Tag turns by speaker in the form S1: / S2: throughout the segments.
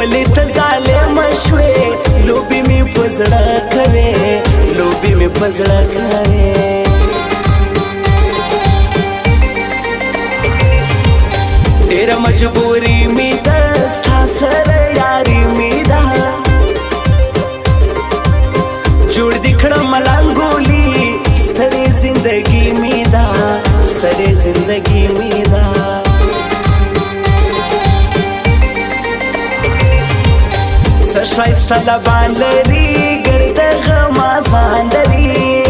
S1: ولی ته ظالم شوې لوبې مې په زړه کوې لوبې مې په زړه کوې ډېره مجبوري مې ده ستا سره یاري مې ده جوړ دې کړم ملنګولي ستړې زندګي مې ده ستړې زندګي مې ده څه ښایسته لبان لري ګرده غمازان لري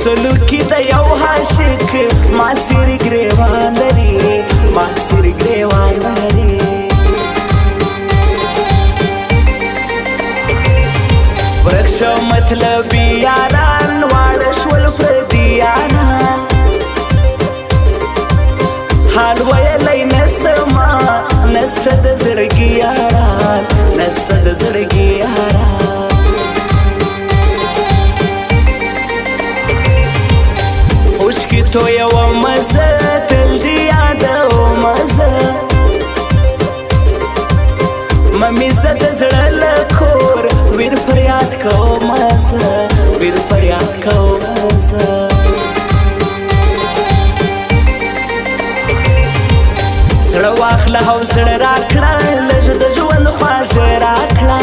S1: سلوکي د یو عاشق ما سیر ګریوان لري ما سیر ګریوان لري ورک شو مطلبي یاران واړه شول پردي یاران حال ویلی نسما نسته د زړګي یاران نسته د زړګي یاران اوښکې تویوم زه تل دې یادوم زه ممې زه د زړه له کور ویر فریاد کوم زه ویر فریاد کوم زه زړه واخله او زړه راکړه لږ د ژوند خواږه راکړه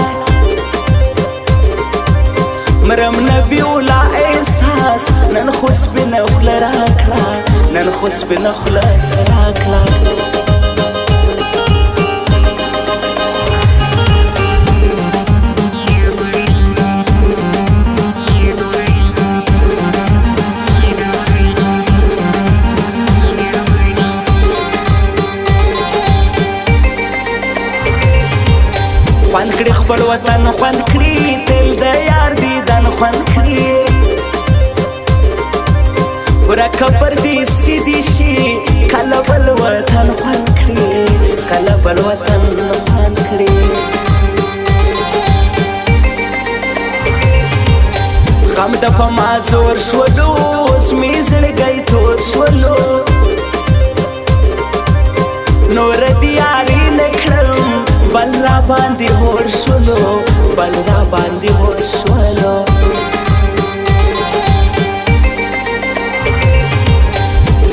S1: مرم نبي ولا احساس نن خو سپینه خوله راکړه نن خو سپینه خوله راکړه خوند کړي خپل وطن خوند کړي تل د یار دیدن خوند کړي ورکه پردیسي دي شي کله بل وطن خوند کړي کله بل وطن خوند کړي غم د په ما زور شولو اوس مې زړګی تور شولو نور د یاري نه کړم بل را باندې هور شولو بل را باندې هور شولو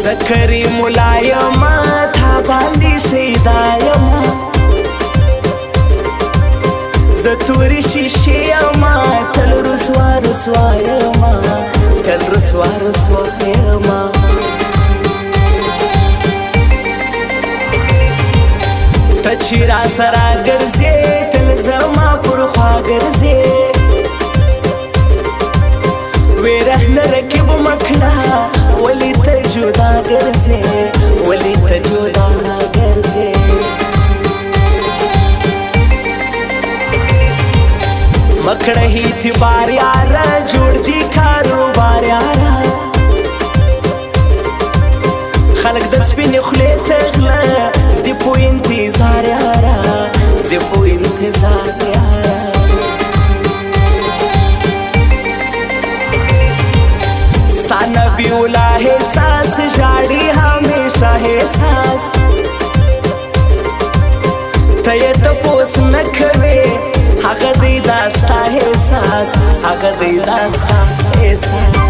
S1: زه کریم ملایمه تا باندې شیدا یمه زه تورې شیشې یمه تل رسوا رسوا یمه تل رسوا رسوا یمه ته چې را سره ګرځې تل زما پر خوا ګرځې ویره نه رکب مکړه ولې ته جدا ګرځې ولې ته جدا ګرځې مکړه اعتبار یاره جوړ دي کاروبار یاره خلک د سپینې خولې ته غله دی په انتظار یاره دی په انتظار یاره ستا نبي ولا احساس ژاړي همیشه احساس ته یې تپوس نه کوې هغه دی دا ستا احساس هغه دی دا ستا احساس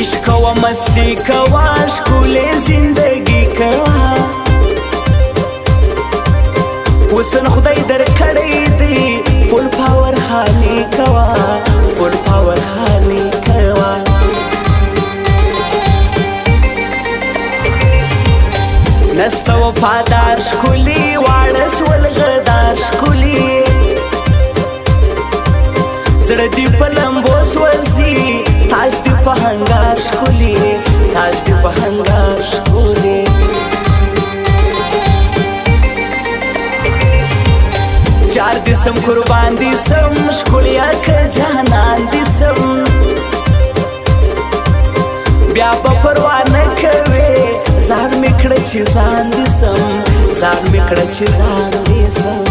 S1: عشق و مستی کوا ښکلې زندګي کوا حسن خدای درکړی دی فل پاور خالي کوا فل پاور خالي کوا نسته وفادار ښکلي واړه سول غدار ښکلي زړه دې په لمبو سوځي تاج دې په هنګار ښکلي تاج دې په هنګار ښکلي جار دې سم قربان دې سم ښکلیا که جانان دې سم به پروا نه کوې ځان مې کړه چې ځان دې سم ځان مې کړه چې ځان دې سم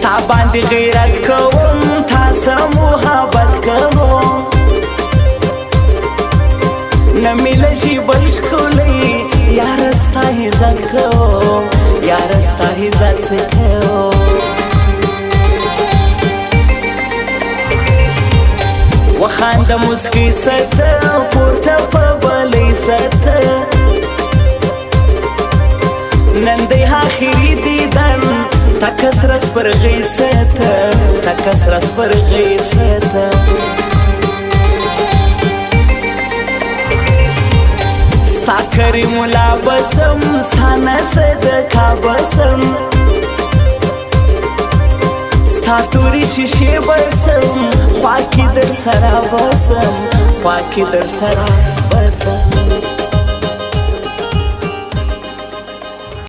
S1: تا باندې غیرت کوم تا سره محبت کوم نه مې لږې بل ښکلی یاره ستا عزت کوم یاره ستا عزت کوم وخانده موسکۍ سته پورته په بلۍ سته نن دی آخري دیدن تکه سره سپرغۍ سته تکه سره سپرغۍ سته ستا کریم الله بسم ستا نه صدقه بسم ستا تورې شیشې بسم خوا کې در سره بسم خوا کې در سره بسم